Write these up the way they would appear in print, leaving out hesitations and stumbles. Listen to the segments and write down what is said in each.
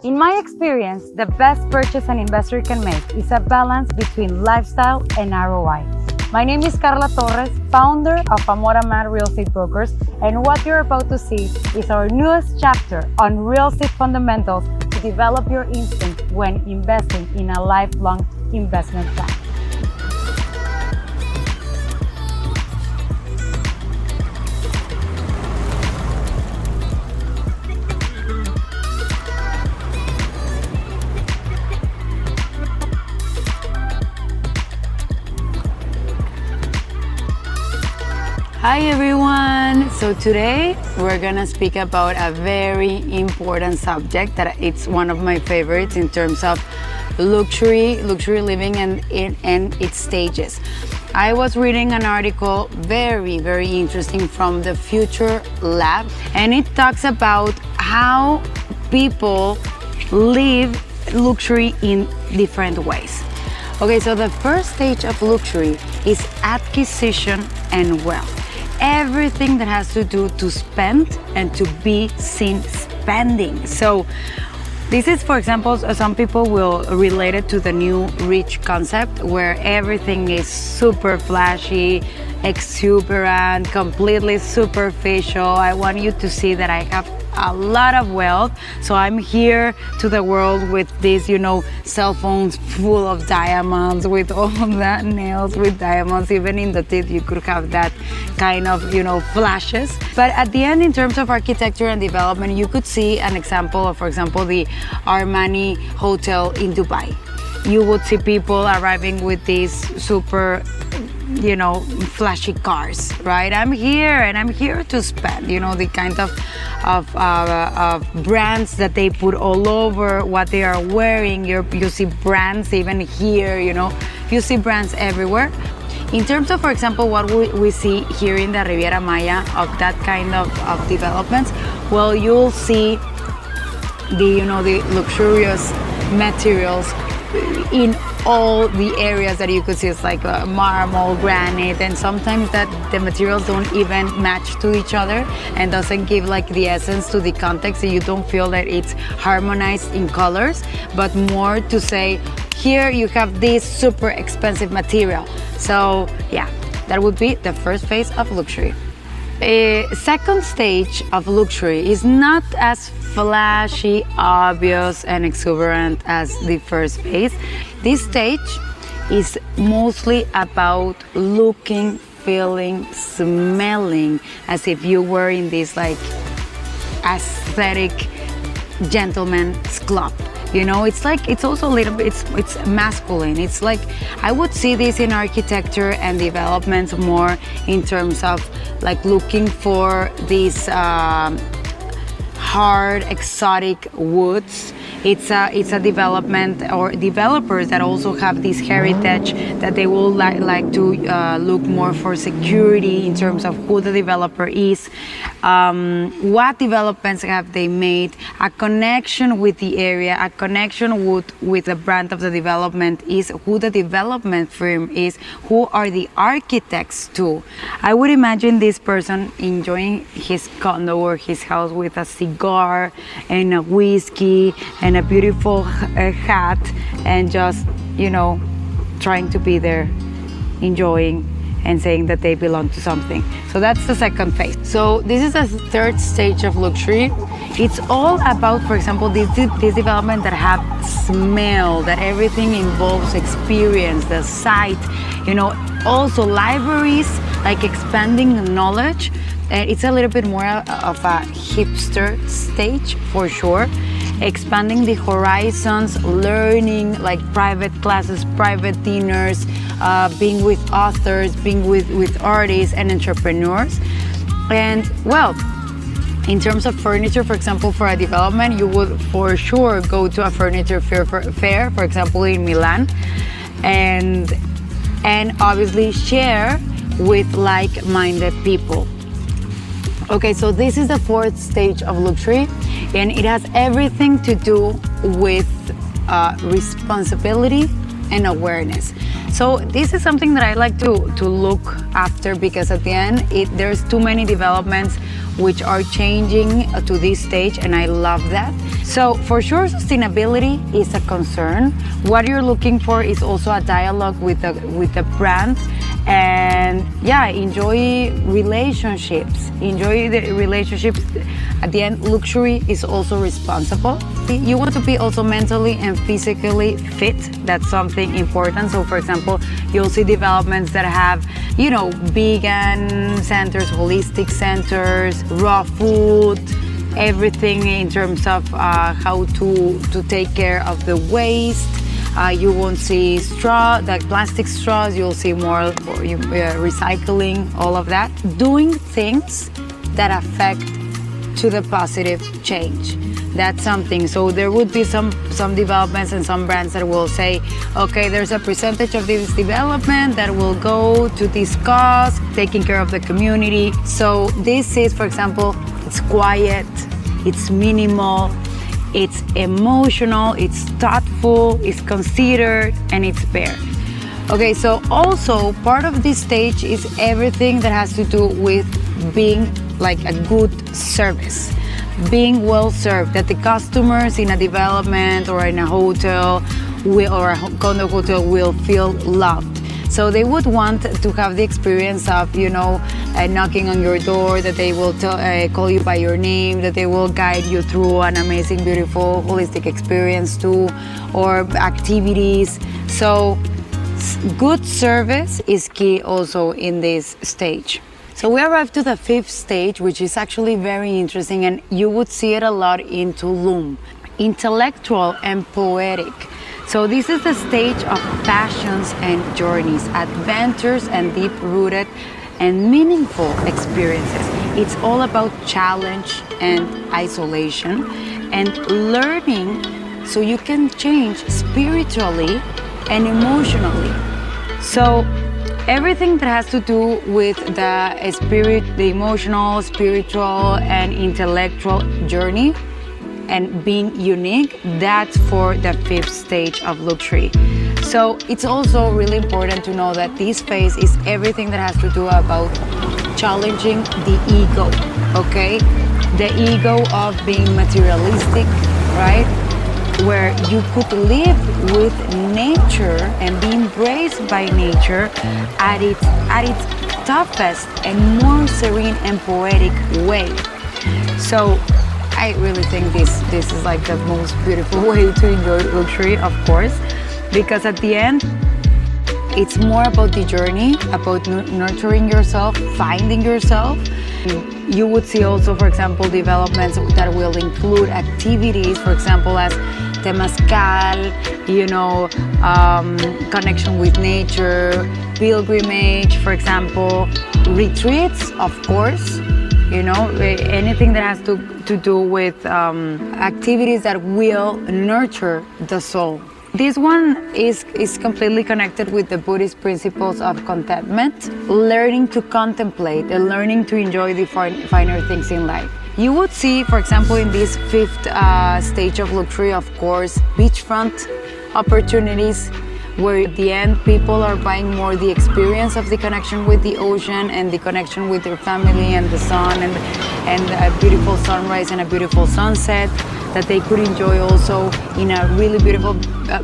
In my experience, the best purchase an investor can make is a balance between lifestyle and ROI. My name is Carla Torres, founder of Amora Man Real Estate Brokers, and what you're about to see is our newest chapter on real estate fundamentals to develop your instinct when investing in a lifelong investment plan. Hi everyone! So today we're gonna speak about a very important subject that it's one of my favorites in terms of luxury living and its stages. I was reading an article very interesting from the Future Lab, and it talks about how people live luxury in different ways. Okay, so the first stage of luxury is acquisition and wealth. Everything that has to do to spend and to be seen spending. So this is, for example, some people will relate it to the new rich concept where everything is super flashy, exuberant, completely superficial. I want you to see that I have a lot of wealth. So I'm here to the world with these, cell phones full of diamonds, with all of that, nails with diamonds, even in the teeth you could have that kind of, flashes. But at the end, in terms of architecture and development, you could see an example of, for example, the Armani Hotel in Dubai. You would see people arriving with these super flashy cars, right? I'm here and I'm here to spend, the kind of brands that they put all over what they are wearing. You see brands even here, you see brands everywhere. In terms of, for example, what we see here in the Riviera Maya of that kind of developments, well, you'll see the luxurious materials in all the areas that you could see. It's like marble, granite, and sometimes that the materials don't even match to each other and doesn't give like the essence to the context, so you don't feel that it's harmonized in colors, but more to say, here you have this super expensive material. So yeah, that would be the first phase of luxury. A second stage of luxury is not as flashy, obvious, and exuberant as the first phase. This stage is mostly about looking, feeling, smelling as if you were in this like aesthetic gentleman's club. It's also a little bit, it's masculine. It's like, I would see this in architecture and development more in terms of like looking for these hard, exotic woods. It's a development or developers that also have this heritage that they will like to look more for security in terms of who the developer is, what developments have they made, a connection with the area, a connection with the brand of the development is, who the development firm is, who are the architects too. I would imagine this person enjoying his condo or his house with a cigar and a whiskey and a beautiful hat and just, trying to be there, enjoying and saying that they belong to something. So that's the second phase. So this is a third stage of luxury. It's all about, for example, this development that have smell, that everything involves experience, the sight, also libraries, like expanding knowledge. And it's a little bit more of a hipster stage for sure. Expanding the horizons, learning like private classes, private dinners, being with authors, being with artists and entrepreneurs. And well, in terms of furniture, for example, for a development, you would for sure go to a furniture fair, for example, in Milan, and obviously share with like-minded people. Okay, so this is the fourth stage of luxury, and it has everything to do with responsibility and awareness. So this is something that I like to look after, because at the end there's too many developments which are changing to this stage, and I love that. So for sure, sustainability is a concern. What you're looking for is also a dialogue with the brand, and yeah, enjoy relationships. Enjoy the relationships. At the end, luxury is also responsible. You want to be also mentally and physically fit. That's something important. So for example, you'll see developments that have, you know, vegan centers, holistic centers, raw food, everything in terms of how to take care of the waste. You won't see like plastic straws. You'll see more recycling, all of that. Doing things that affect to the positive change. That's something. So there would be some developments and some brands that will say, okay, there's a percentage of this development that will go to this cause, taking care of the community. So this is, for example, it's quiet, it's minimal, it's emotional, it's thoughtful, it's considered, and it's fair. Okay, so also part of this stage is everything that has to do with being like a good service, being well served, that the customers in a development or in a hotel or a condo hotel will feel loved. So they would want to have the experience of, you know, knocking on your door, that they will call you by your name, that they will guide you through an amazing, beautiful, holistic experience too, or activities. So good service is key also in this stage. So we arrived to the fifth stage, which is actually very interesting, and you would see it a lot in Tulum, intellectual and poetic. So this is the stage of passions and journeys, adventures and deep-rooted and meaningful experiences. It's all about challenge and isolation and learning so you can change spiritually and emotionally. So everything that has to do with the spirit, the emotional, spiritual, and intellectual journey and being unique, that's for the fifth stage of luxury. So it's also really important to know that this phase is everything that has to do about challenging the ego, okay? The ego of being materialistic, right? Where you could live with nature and be embraced by nature at its toughest and more serene and poetic way. So I really think this is like the most beautiful way to enjoy luxury, of course, because at the end, it's more about the journey, about nurturing yourself, finding yourself. You would see also, for example, developments that will include activities, for example, as temazcal, you know, connection with nature, pilgrimage, for example, retreats, of course, you know, anything that has to do with activities that will nurture the soul. This one is completely connected with the Buddhist principles of contentment, learning to contemplate and learning to enjoy the finer things in life. You would see, for example, in this fifth stage of luxury, of course, beachfront opportunities, where at the end people are buying more the experience of the connection with the ocean and the connection with their family and the sun and a beautiful sunrise and a beautiful sunset that they could enjoy also in a really beautiful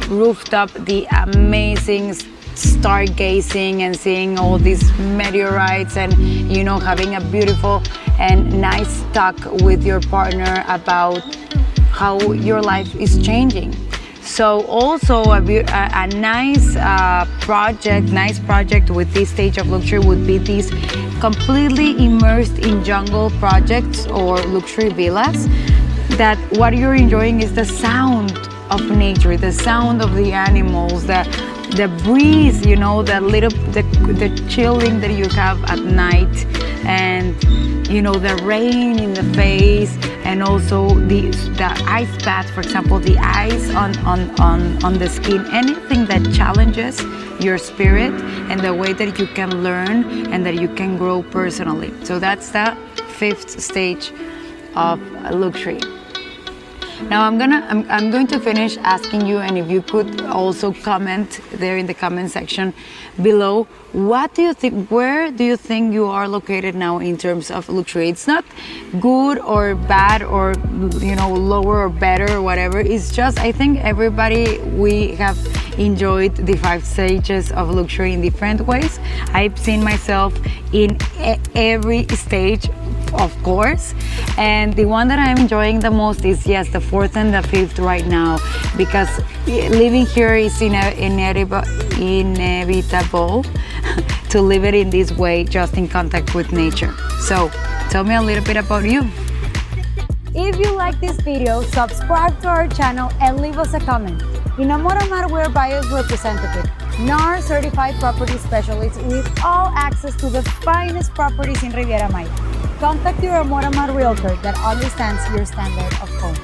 rooftop, the amazing stargazing and seeing all these meteorites and, you know, having a beautiful and nice talk with your partner about how your life is changing. So also a nice project with this stage of luxury would be these completely immersed in jungle projects or luxury villas, that what you're enjoying is the sound of nature, the sound of the animals, the breeze, you know, the chilling that you have at night, and you know, the rain in the face, and also the ice bath, for example, the ice on the skin, anything that challenges your spirit and the way that you can learn and that you can grow personally. So that's the fifth stage of luxury. Now I'm going to finish asking you, and if you could also comment there in the comment section below, what do you think, where do you think you are located now in terms of luxury? It's not good or bad or, you know, lower or better or whatever. It's just, I think everybody, we have enjoyed the 5 stages of luxury in different ways. I've seen myself in every stage, of course, and the one that I'm enjoying the most is, yes, the 4th and the 5th right now, because living here is inevitable to live it in this way, just in contact with nature. So tell me a little bit about you. If you like this video, subscribe to our channel and leave us a comment. In Amor Mar, we're buyer's representative, NAR certified property specialists with all access to the finest properties in Riviera Maya. Contact your Amor Mar realtor that understands your standard of home.